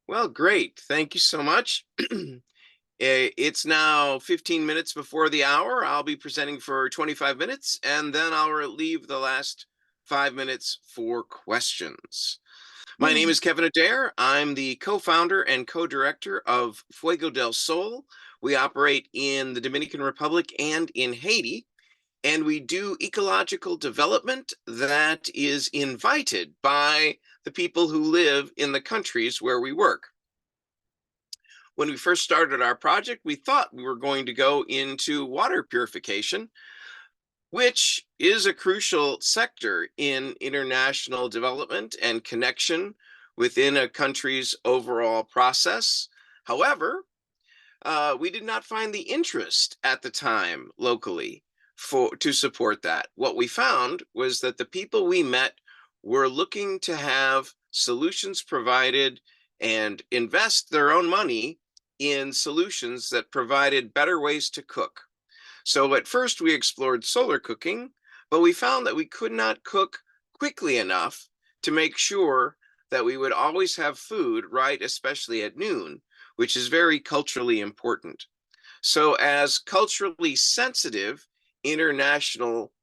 Well, great. Thank you so much. It's now 15 minutes before the hour. I'll be presenting for 25 minutes, and then I'll leave the last 5 minutes for questions. My name Mm. is Kevin Adair. I'm the co-founder and co-director of Fuego del Sol. We operate in the Dominican Republic and in Haiti, and we do ecological development that is invited by the people who live in the countries where we work. When we first started our project, we thought we were going to go into water purification, which is a crucial sector in international development and connection within a country's overall process. However, we did not find the interest at the time locally to support that. What we found was that the people we met were looking to have solutions provided and invest their own money in solutions that provided better ways to cook. So at first we explored solar cooking, but we found that we could not cook quickly enough to make sure that we would always have food, right, especially at noon, which is very culturally important. So as culturally sensitive international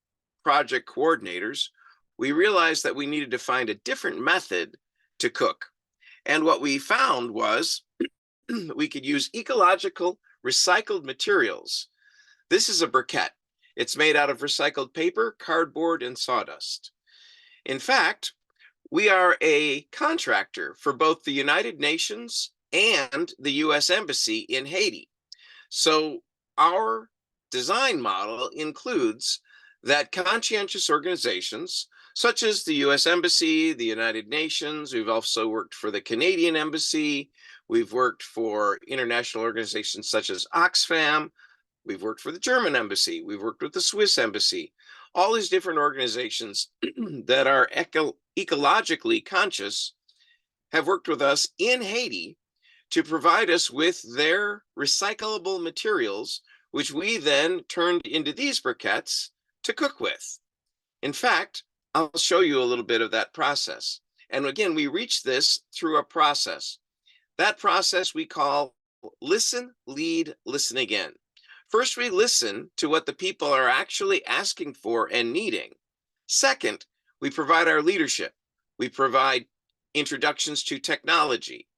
project coordinators, we realized that we needed to find a different method to cook. And what we found was we could use ecological recycled materials. This is a briquette. It's made out of recycled paper, cardboard, and sawdust. In fact, we are a contractor for both the United Nations and the US Embassy in Haiti. So our design model includes that conscientious organizations such as the US Embassy, the United Nations, we've also worked for the Canadian Embassy, we've worked for international organizations such as Oxfam, we've worked for the German Embassy, we've worked with the Swiss Embassy, all these different organizations that are ecologically conscious have worked with us in Haiti to provide us with their recyclable materials, which we then turned into these briquettes to cook with. In fact, I'll show you a little bit of that process. And again, we reach this through a process. That process we call listen, lead, listen again. First, we listen to what the people are actually asking for and needing. Second, we provide our leadership. We provide introductions to technology,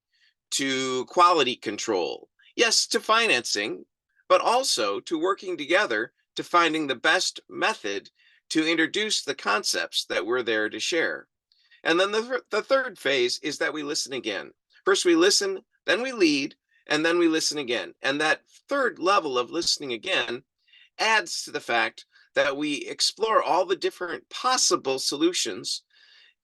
to quality control, yes, to financing, but also to working together to finding the best method to introduce the concepts that we're there to share. And then the third phase is that we listen again. First we listen, then we lead, and then we listen again. And that third level of listening again adds to the fact that we explore all the different possible solutions,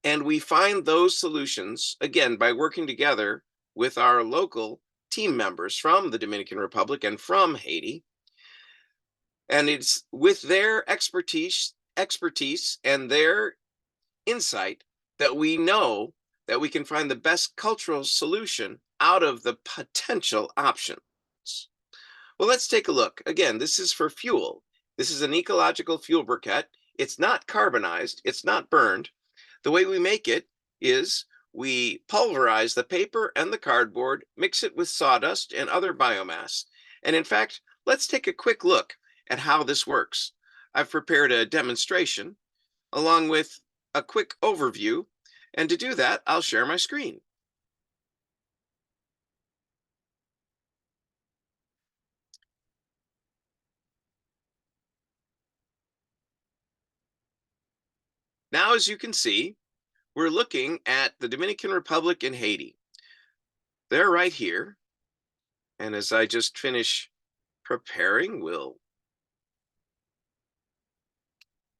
and we find those solutions, again, by working together with our local team members from the Dominican Republic and from Haiti. And it's with their expertise and their insight that we know that we can find the best cultural solution out of the potential options. Well, let's take a look. Again, this is for fuel. This is an ecological fuel briquette. It's not carbonized, it's not burned. The way we make it is we pulverize the paper and the cardboard, mix it with sawdust and other biomass. And in fact, let's take a quick look at how this works. I've prepared a demonstration along with a quick overview. And to do that, I'll share my screen. Now, as you can see, we're looking at the Dominican Republic and Haiti. They're right here. And as I just finish preparing, we'll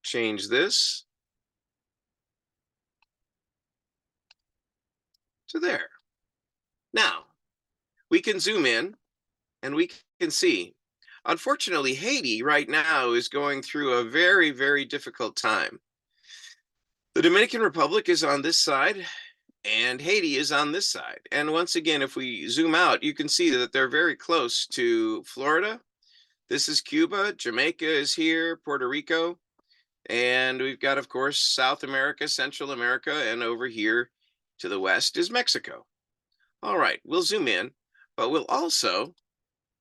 change this to there. Now, we can zoom in and we can see, unfortunately, Haiti right now is going through a very, very difficult time. The Dominican Republic is on this side and Haiti is on this side. And once again, if we zoom out, you can see that they're very close to Florida. This is Cuba, Jamaica is here, Puerto Rico, and we've got, of course, South America, Central America, and over here to the west is Mexico. All right, we'll zoom in, but we'll also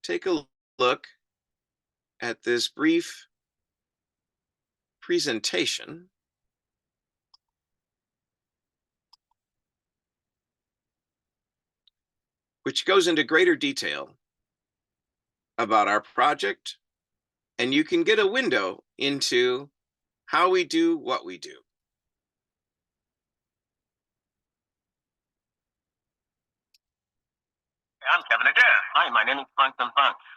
take a look at this brief presentation, which goes into greater detail about our project, and you can get a window into how we do what we do. I'm Kevin Adair. Hi, my name is Frank.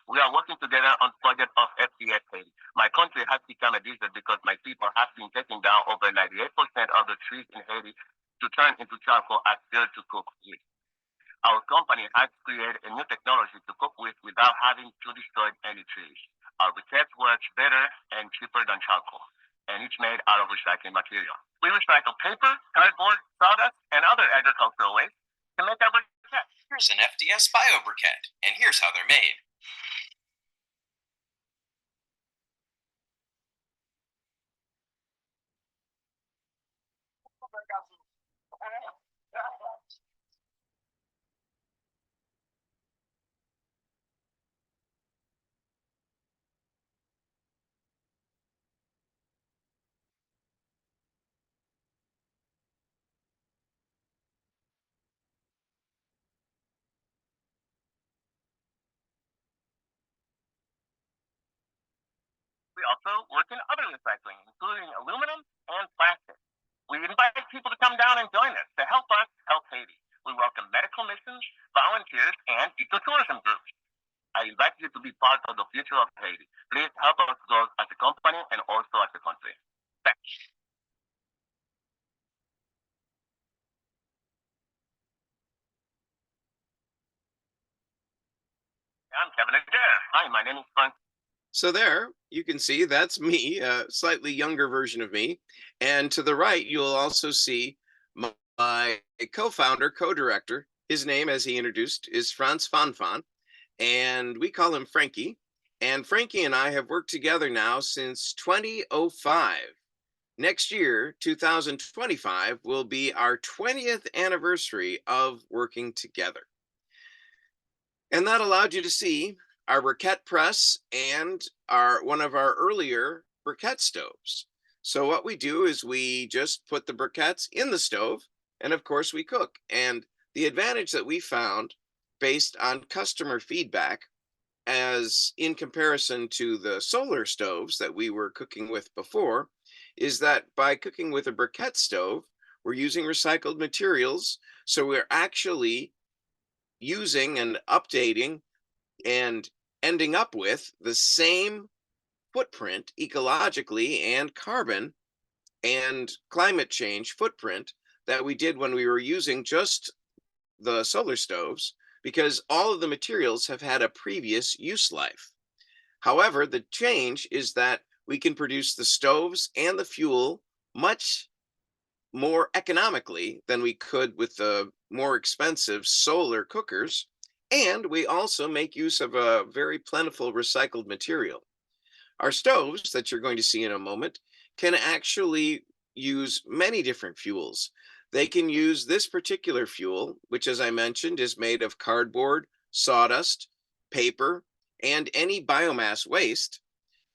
We are working together on project of FdS Haiti. My country has become a desert because my people have been taking down over 98% of the trees in Haiti to turn into charcoal as fuel to cook with. Our company has created a new technology to cook with without having to destroy any trees. Our briquette works better and cheaper than charcoal, and it's made out of recycling material. We recycle paper, cardboard, sawdust, and other agricultural waste to make our briquette. Here's an FdS bio briquette, and here's how they're made. We also work in other recycling, including aluminum and plastic. We invite people to come down and join us to help us help Haiti. We welcome medical missions, volunteers, and ecotourism groups. I invite you to be part of the future of Haiti. Please help us grow as a company and also as a country. Thanks. I'm Kevin Adair. Hi, my name is Frank. So there you can see that's me, a slightly younger version of me. And to the right, you'll also see my co-founder, co-director. His name, as he introduced, is Franz Fanfan, and we call him Frankie. And Frankie and I have worked together now since 2005. Next year, 2025, will be our 20th anniversary of working together. And that allowed you to see our briquette press and one of our earlier briquette stoves. So what we do is we just put the briquettes in the stove, and of course we cook. And the advantage that we found based on customer feedback, as in comparison to the solar stoves that we were cooking with before, is that by cooking with a briquette stove, we're using recycled materials. So we're actually using and updating and ending up with the same footprint ecologically and carbon and climate change footprint that we did when we were using just the solar stoves, because all of the materials have had a previous use life. However, the change is that we can produce the stoves and the fuel much more economically than we could with the more expensive solar cookers. And we also make use of a very plentiful recycled material. Our stoves that you're going to see in a moment can actually use many different fuels. They can use this particular fuel, which, as I mentioned, is made of cardboard, sawdust, paper, and any biomass waste.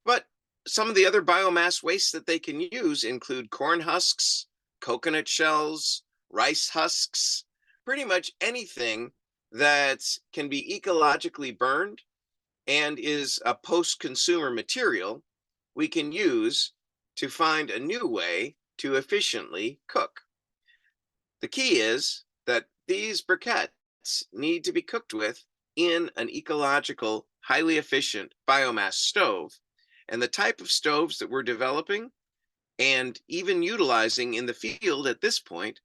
But some of the other biomass wastes that they can use include corn husks, coconut shells, rice husks, pretty much anything that can be ecologically burned and is a post-consumer material, we can use to find a new way to efficiently cook. The key is that these briquettes need to be cooked with in an ecological, highly efficient biomass stove. And the type of stoves that we're developing and even utilizing in the field at this point,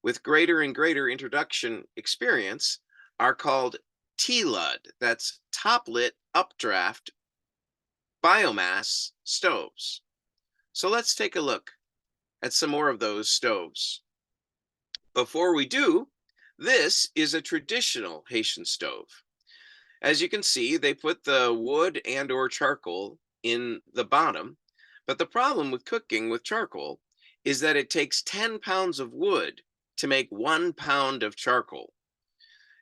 with greater and greater introduction experience, are called TLUD, that's top lit updraft biomass stoves. So let's take a look at some more of those stoves. Before we do, this is a traditional Haitian stove. As you can see, they put the wood and or charcoal in the bottom, but the problem with cooking with charcoal is that it takes 10 pounds of wood to make 1 pound of charcoal.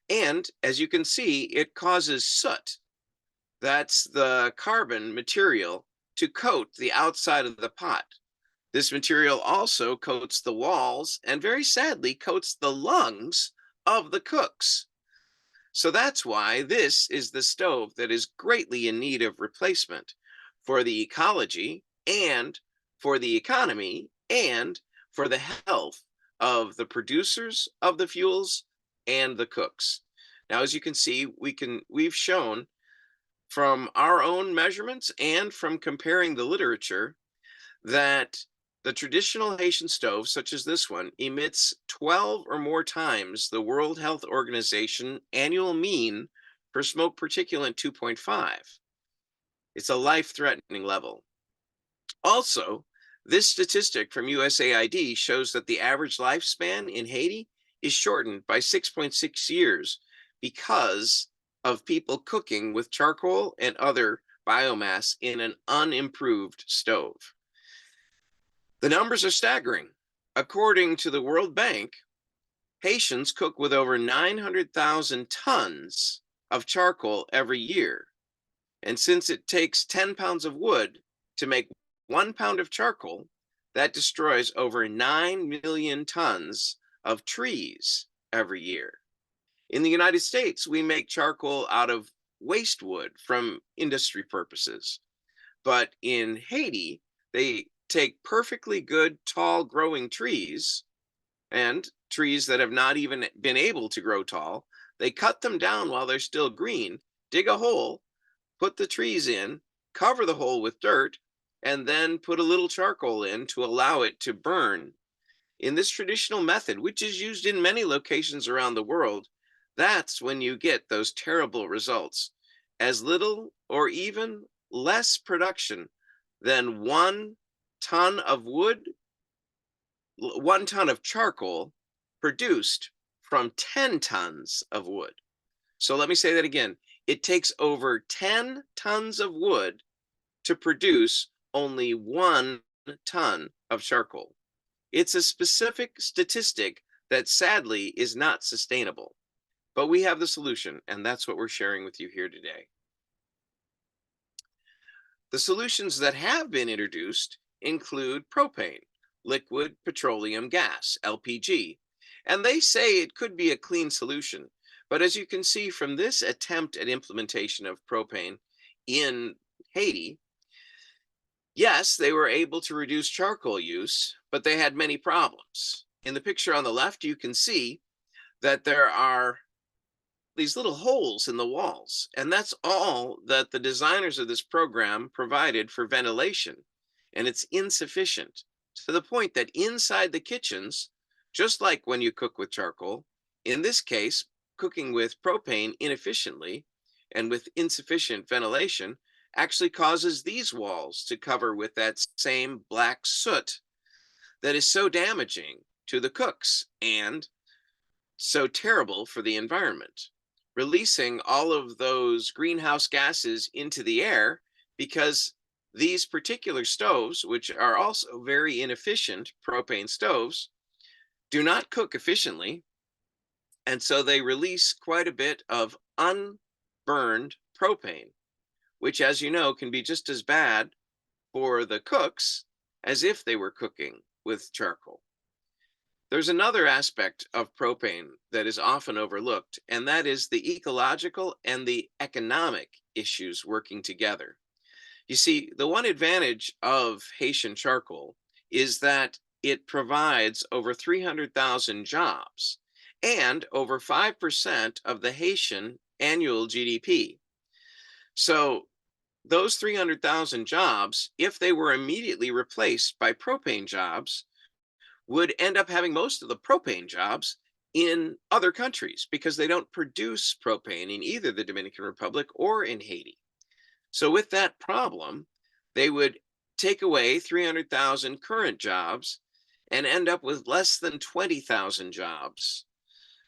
And as you can see, it causes soot. That's the carbon material to coat the outside of the pot. This material also coats the walls and very sadly coats the lungs of the cooks. So that's why this is the stove that is greatly in need of replacement for the ecology and for the economy and for the health of the producers of the fuels and the cooks. Now, as you can see, we've shown from our own measurements and from comparing the literature that the traditional Haitian stove, such as this one, emits 12 or more times the World Health Organization annual mean for smoke particulate 2.5. It's a life-threatening level. Also, this statistic from USAID shows that the average lifespan in Haiti is shortened by 6.6 years because of people cooking with charcoal and other biomass in an unimproved stove. The numbers are staggering. According to the World Bank, Haitians cook with over 900,000 tons of charcoal every year. And since it takes 10 pounds of wood to make 1 pound of charcoal, that destroys over 9 million tons of trees every year. In the United States, we make charcoal out of waste wood from industry purposes. But in Haiti, they take perfectly good, tall growing trees and trees that have not even been able to grow tall. They cut them down while they're still green, dig a hole, put the trees in, cover the hole with dirt, and then put a little charcoal in to allow it to burn. In this traditional method, which is used in many locations around the world, that's when you get those terrible results. As little or even less production than 1 ton of wood, 1 ton of charcoal produced from 10 tons of wood. So let me say that again. It takes over 10 tons of wood to produce only 1 ton of charcoal. It's a specific statistic that sadly is not sustainable. But we have the solution, and that's what we're sharing with you here today. The solutions that have been introduced include propane, liquid petroleum gas, LPG, and they say it could be a clean solution. But as you can see from this attempt at implementation of propane in Haiti, yes, they were able to reduce charcoal use, but they had many problems. In the picture on the left, you can see that there are these little holes in the walls, and that's all that the designers of this program provided for ventilation, and it's insufficient to the point that inside the kitchens, just like when you cook with charcoal, in this case, cooking with propane inefficiently and with insufficient ventilation actually causes these walls to cover with that same black soot that is so damaging to the cooks and so terrible for the environment, releasing all of those greenhouse gases into the air because these particular stoves, which are also very inefficient propane stoves, do not cook efficiently. And so they release quite a bit of unburned propane, which, as you know, can be just as bad for the cooks as if they were cooking with charcoal. There's another aspect of propane that is often overlooked, and that is the ecological and the economic issues working together. You see, the one advantage of Haitian charcoal is that it provides over 300,000 jobs and over 5% of the Haitian annual GDP. So those 300,000 jobs, if they were immediately replaced by propane jobs, would end up having most of the propane jobs in other countries because they don't produce propane in either the Dominican Republic or in Haiti. So with that problem, they would take away 300,000 current jobs and end up with less than 20,000 jobs.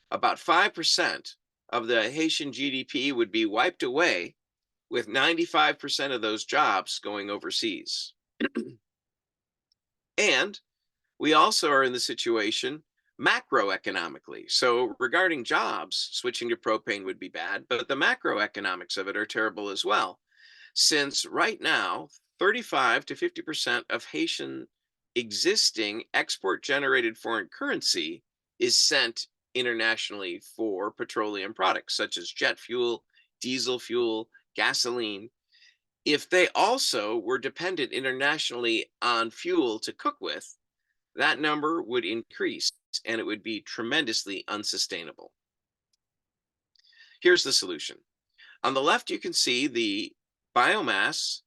About 5% of the Haitian GDP would be wiped away, with 95% of those jobs going overseas. And we also are in the situation macroeconomically. So regarding jobs, switching to propane would be bad, but the macroeconomics of it are terrible as well. Since right now, 35 to 50% of Haitian existing export generated foreign currency is sent internationally for petroleum products such as jet fuel, diesel fuel, gasoline. If they also were dependent internationally on fuel to cook with, that number would increase and it would be tremendously unsustainable. Here's the solution. On the left, you can see the biomass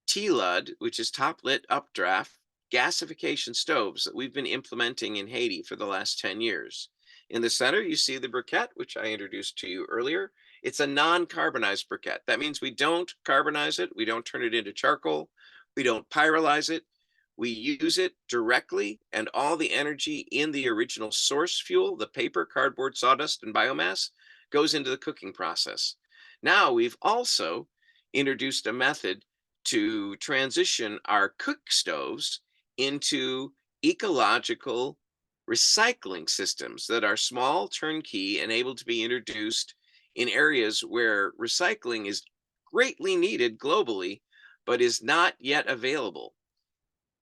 TLUD, which is top lit updraft gasification stoves that we've been implementing in Haiti for the last 10 years. In the center, you see the briquette, which I introduced to you earlier. It's a non-carbonized briquette. That means we don't carbonize it. We don't turn it into charcoal. We don't pyrolyze it. We use it directly, and all the energy in the original source fuel, the paper, cardboard, sawdust, and biomass, goes into the cooking process. Now we've also introduced a method to transition our cook stoves into ecological recycling systems that are small, turnkey, and able to be introduced in areas where recycling is greatly needed globally, but is not yet available.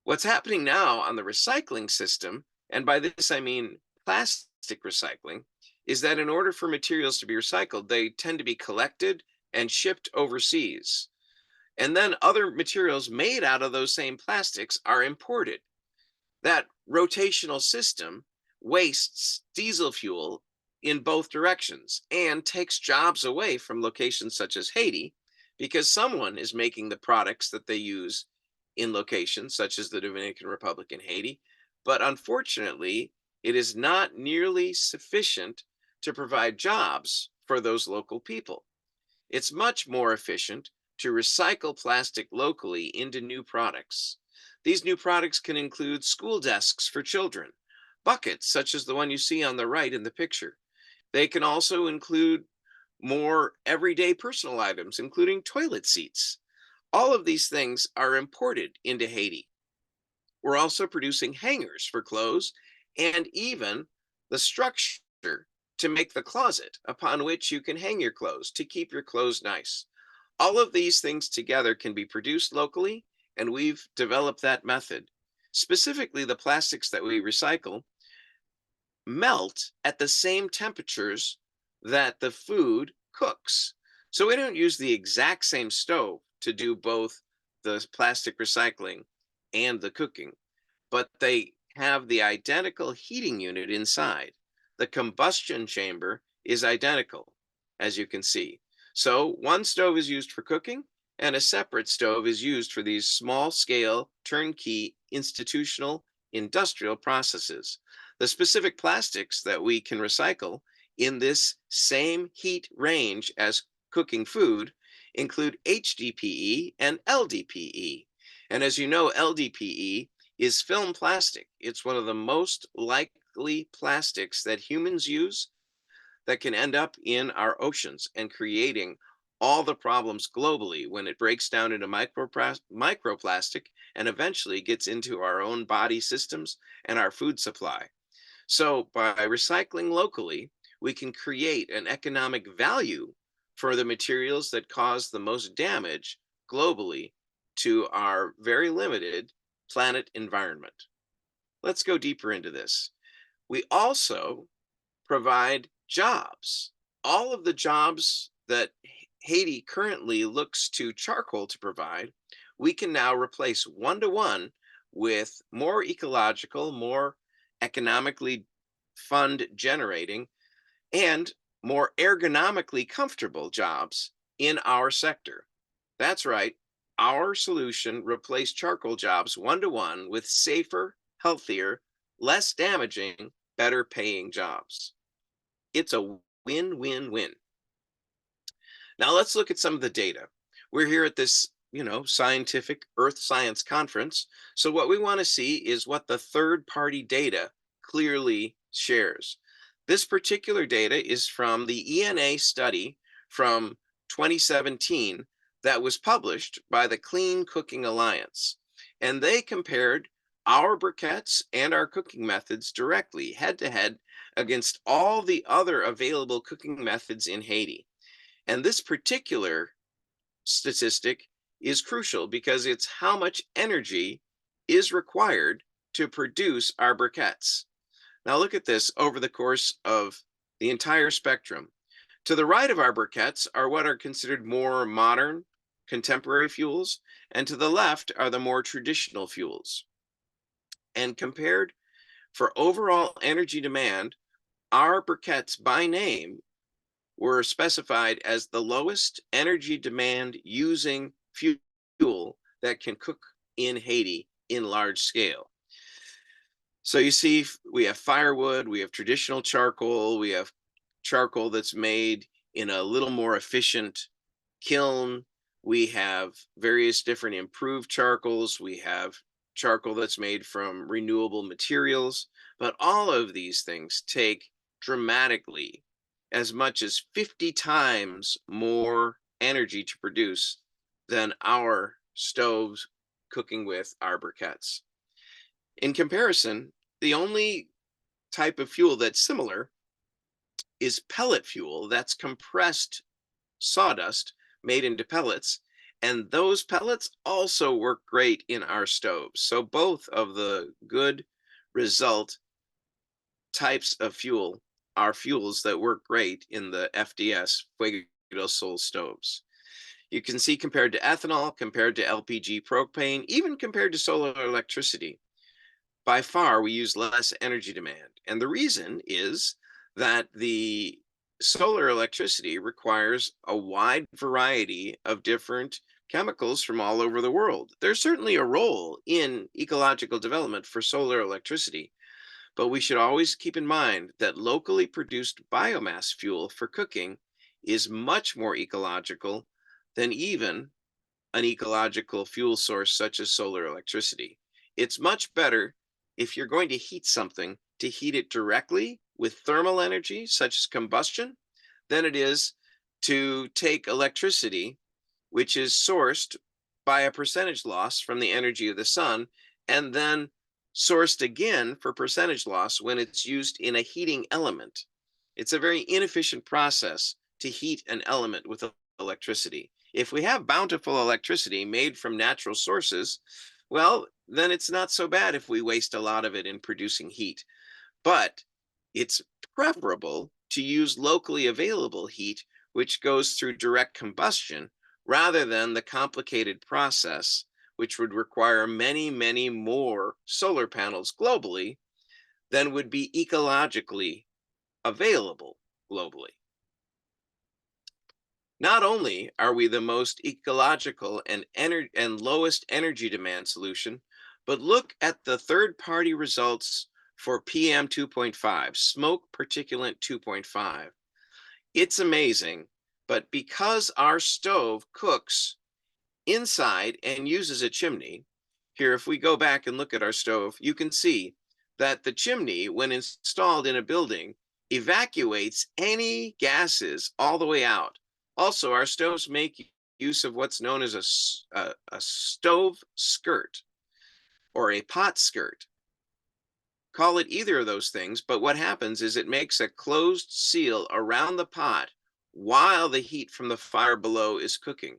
What's happening now on the recycling system, and by this I mean plastic recycling, is that in order for materials to be recycled, they tend to be collected and shipped overseas. And then other materials made out of those same plastics are imported. That rotational system wastes diesel fuel in both directions and takes jobs away from locations such as Haiti, because someone is making the products that they use in locations such as the Dominican Republic and Haiti. But unfortunately, it is not nearly sufficient to provide jobs for those local people. It's much more efficient to recycle plastic locally into new products. These new products can include school desks for children, buckets such as the one you see on the right in the picture. They can also include more everyday personal items, including toilet seats. All of these things are imported into Haiti. We're also producing hangers for clothes and even the structure to make the closet upon which you can hang your clothes to keep your clothes nice. All of these things together can be produced locally, and we've developed that method. Specifically, the plastics that we recycle melt at the same temperatures that the food cooks. So we don't use the exact same stove to do both the plastic recycling and the cooking, but they have the identical heating unit inside. The combustion chamber is identical, as you can see. So one stove is used for cooking, and a separate stove is used for these small-scale, turnkey, institutional, industrial processes. The specific plastics that we can recycle in this same heat range as cooking food include HDPE and LDPE. And as you know, LDPE is film plastic. It's one of the most likely plastics that humans use that can end up in our oceans and creating all the problems globally when it breaks down into microplastic and eventually gets into our own body systems and our food supply. So by recycling locally, we can create an economic value for the materials that cause the most damage globally to our very limited planet environment. Let's go deeper into this. We also provide jobs. All of the jobs that Haiti currently looks to charcoal to provide, we can now replace one-to-one with more ecological, more economically fund generating, and more ergonomically comfortable jobs in our sector. That's right, our solution replaced charcoal jobs one-to-one with safer, healthier, less damaging, better paying jobs. It's a win-win-win. Now let's look at some of the data. We're here at this, scientific earth science conference. So what we want to see is what the third-party data clearly shares. This particular data is from the ENA study from 2017 that was published by the Clean Cooking Alliance. And they compared our briquettes and our cooking methods directly, head to head, against all the other available cooking methods in Haiti. And this particular statistic is crucial because it's how much energy is required to produce our briquettes. Now look at this over the course of the entire spectrum. To the right of our briquettes are what are considered more modern, contemporary fuels, and to the left are the more traditional fuels. And compared for overall energy demand, our briquettes by name were specified as the lowest energy demand using fuel that can cook in Haiti in large scale. So you see, we have firewood, we have traditional charcoal, we have charcoal that's made in a little more efficient kiln. We have various different improved charcoals. We have charcoal that's made from renewable materials. But all of these things take dramatically as much as 50 times more energy to produce than our stoves cooking with our briquettes. In comparison, the only type of fuel that's similar is pellet fuel. That's compressed sawdust made into pellets. And those pellets also work great in our stoves. So both of the good result types of fuel are fuels that work great in the FdS Fuego del Sol stoves. You can see compared to ethanol, compared to LPG propane, even compared to solar electricity, by far we use less energy demand. And the reason is that the solar electricity requires a wide variety of different chemicals from all over the world. There's certainly a role in ecological development for solar electricity, but we should always keep in mind that locally produced biomass fuel for cooking is much more ecological than even an ecological fuel source such as solar electricity. It's much better, if you're going to heat something, to heat it directly with thermal energy, such as combustion, than it is to take electricity, which is sourced by a percentage loss from the energy of the sun, and then sourced again for percentage loss when it's used in a heating element. It's a very inefficient process to heat an element with electricity. If we have bountiful electricity made from natural sources, well, then it's not so bad if we waste a lot of it in producing heat. But it's preferable to use locally available heat, which goes through direct combustion, rather than the complicated process, which would require many, many more solar panels globally than would be ecologically available globally. Not only are we the most ecological and lowest energy demand solution, but look at the third-party results for PM 2.5, smoke particulate 2.5. It's amazing, but because our stove cooks inside and uses a chimney, here, if we go back and look at our stove, you can see that the chimney, when installed in a building, evacuates any gases all the way out. Also, our stoves make use of what's known as a stove skirt or a pot skirt. Call it either of those things, but what happens is it makes a closed seal around the pot while the heat from the fire below is cooking.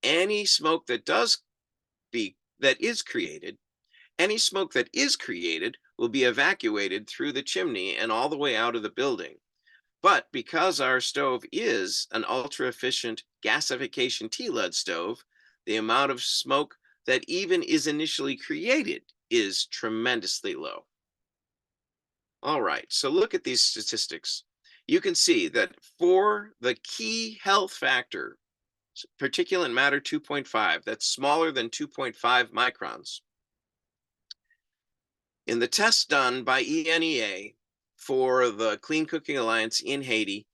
Any smoke that is created will be evacuated through the chimney and all the way out of the building. But because our stove is an ultra-efficient gasification T-lead stove, the amount of smoke that even is initially created is tremendously low. All right, so look at these statistics. You can see that for the key health factor, particulate matter 2.5, that's smaller than 2.5 microns, in the tests done by ENEA for the Clean Cooking Alliance in Haiti,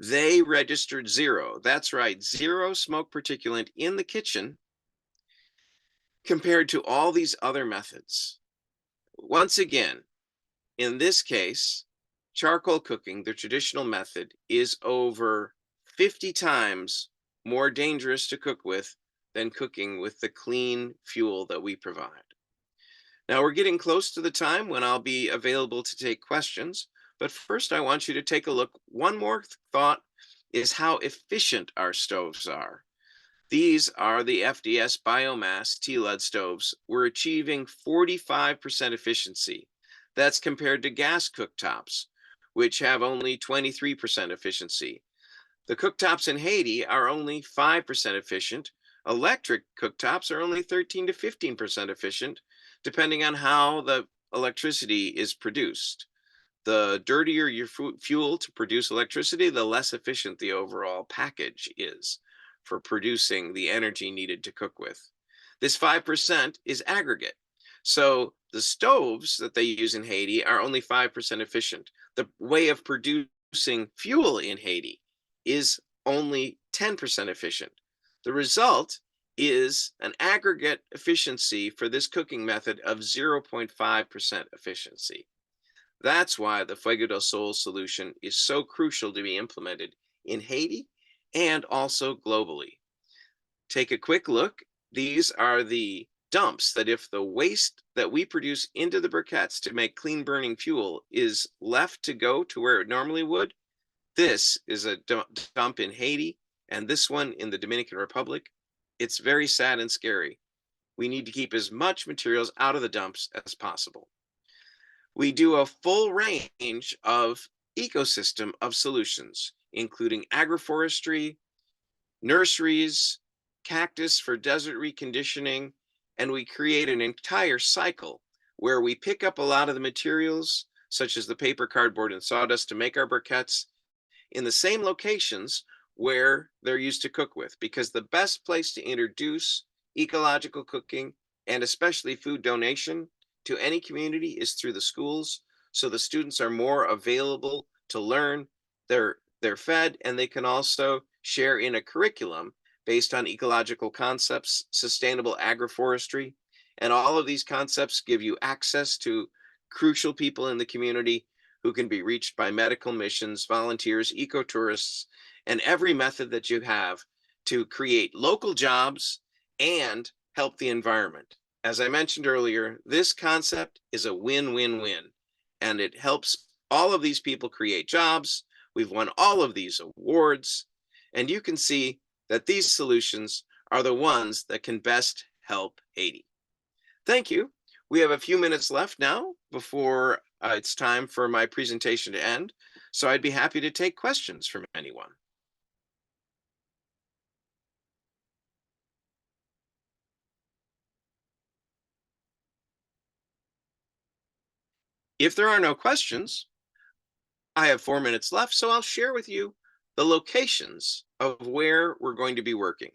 they registered zero. That's right, zero smoke particulate in the kitchen compared to all these other methods. Once again, in this case, charcoal cooking, the traditional method, is over 50 times more dangerous to cook with than cooking with the clean fuel that we provide. Now we're getting close to the time when I'll be available to take questions, but first I want you to take a look. One more thought is how efficient our stoves are. These are the FdS Biomass T-LED stoves. We're achieving 45% efficiency. That's compared to gas cooktops, which have only 23% efficiency. The cooktops in Haiti are only 5% efficient. Electric cooktops are only 13 to 15% efficient, depending on how the electricity is produced. The dirtier your fuel to produce electricity, the less efficient the overall package is for producing the energy needed to cook with. This 5% is aggregate. So the stoves that they use in Haiti are only 5% efficient. The way of producing fuel in Haiti is only 10% efficient. The result is an aggregate efficiency for this cooking method of 0.5% efficiency. That's why the Fuego del Sol solution is so crucial to be implemented in Haiti and also globally. Take a quick look. These are the dumps that if the waste that we produce into the briquettes to make clean burning fuel is left to go to where it normally would, this is a dump in Haiti and this one in the Dominican Republic. It's very sad and scary. We need to keep as much materials out of the dumps as possible. We do a full range of ecosystem of solutions, including agroforestry, nurseries, cactus for desert reconditioning, and we create an entire cycle where we pick up a lot of the materials, such as the paper, cardboard, and sawdust to make our briquettes in the same locations where they're used to cook with, because the best place to introduce ecological cooking and especially food donation to any community is through the schools. So the students are more available to learn. They're fed, and they can also share in a curriculum based on ecological concepts, sustainable agroforestry, and all of these concepts give you access to crucial people in the community who can be reached by medical missions, volunteers, ecotourists, and every method that you have to create local jobs and help the environment. As I mentioned earlier, this concept is a win-win-win, and it helps all of these people create jobs. We've won all of these awards, and you can see that these solutions are the ones that can best help Haiti. Thank you. We have a few minutes left now before it's time for my presentation to end, so I'd be happy to take questions from anyone. If there are no questions, I have 4 minutes left, so I'll share with you the locations of where we're going to be working.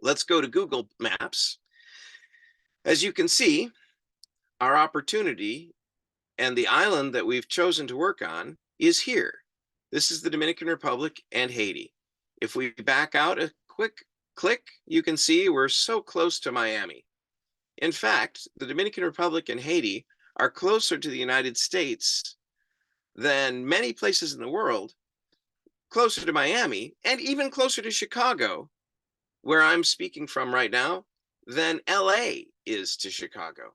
Let's go to Google Maps. As you can see, our opportunity and the island that we've chosen to work on is here. This is the Dominican Republic and Haiti. If we back out a quick click, you can see we're so close to Miami. In fact, the Dominican Republic and Haiti are closer to the United States than many places in the world, closer to Miami, and even closer to Chicago, where I'm speaking from right now, than LA is to Chicago.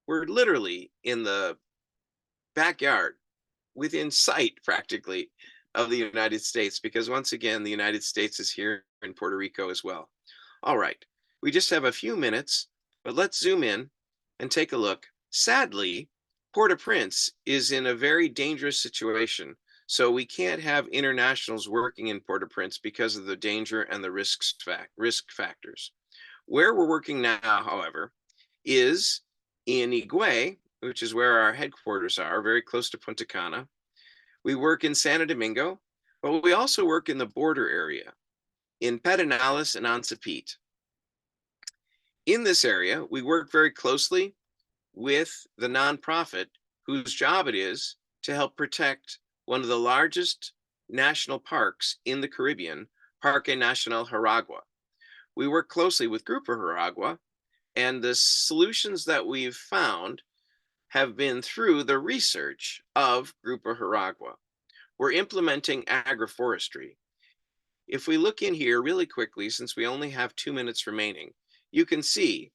We're literally in the backyard, within sight practically, of the United States, because once again, the United States is here in Puerto Rico as well. All right, we just have a few minutes, but let's zoom in and take a look. Sadly, Port-au-Prince is in a very dangerous situation, so we can't have internationals working in Port-au-Prince because of the danger and the risk factors. Where we're working now, however, is in Higüey, which is where our headquarters are, very close to Punta Cana. We work in Santo Domingo, but we also work in the border area, in Pedernales and Ansapit. In this area, we work very closely with the nonprofit whose job it is to help protect one of the largest national parks in the Caribbean, Parque Nacional Jaragua. We work closely with Grupo Jaragua, and the solutions that we've found have been through the research of Grupo Jaragua. We're implementing agroforestry. If we look in here really quickly, since we only have 2 minutes remaining, you can see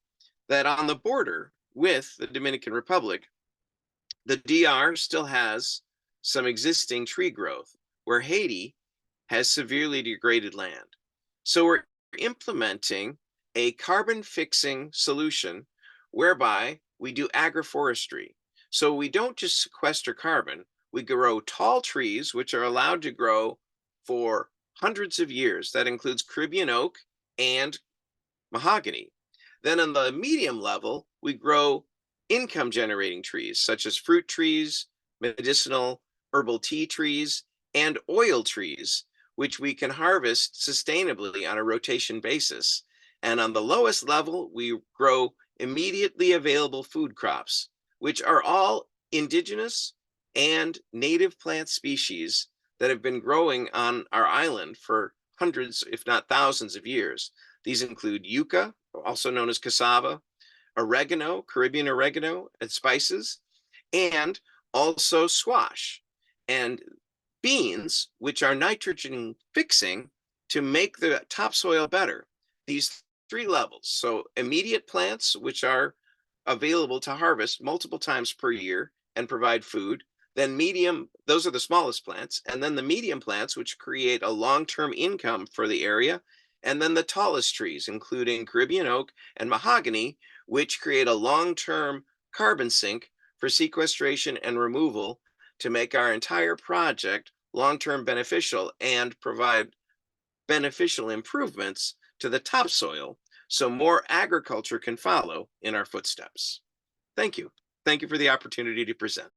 that on the border, with the Dominican Republic, the DR still has some existing tree growth, where Haiti has severely degraded land. So we're implementing a carbon fixing solution whereby we do agroforestry. So we don't just sequester carbon, we grow tall trees, which are allowed to grow for hundreds of years. That includes Caribbean oak and mahogany. Then on the medium level, we grow income generating trees, such as fruit trees, medicinal herbal tea trees, and oil trees, which we can harvest sustainably on a rotation basis. And on the lowest level, we grow immediately available food crops, which are all indigenous and native plant species that have been growing on our island for hundreds, if not thousands of years. These include yucca, also known as cassava, oregano, Caribbean oregano, and spices, and also squash and beans, which are nitrogen fixing to make the topsoil better. These three levels. So immediate plants, which are available to harvest multiple times per year and provide food. Then medium, those are the smallest plants. And then the medium plants, which create a long-term income for the area. And then the tallest trees, including Caribbean oak and mahogany, which create a long-term carbon sink for sequestration and removal to make our entire project long-term beneficial and provide beneficial improvements to the topsoil so more agriculture can follow in our footsteps. Thank you. Thank you for the opportunity to present.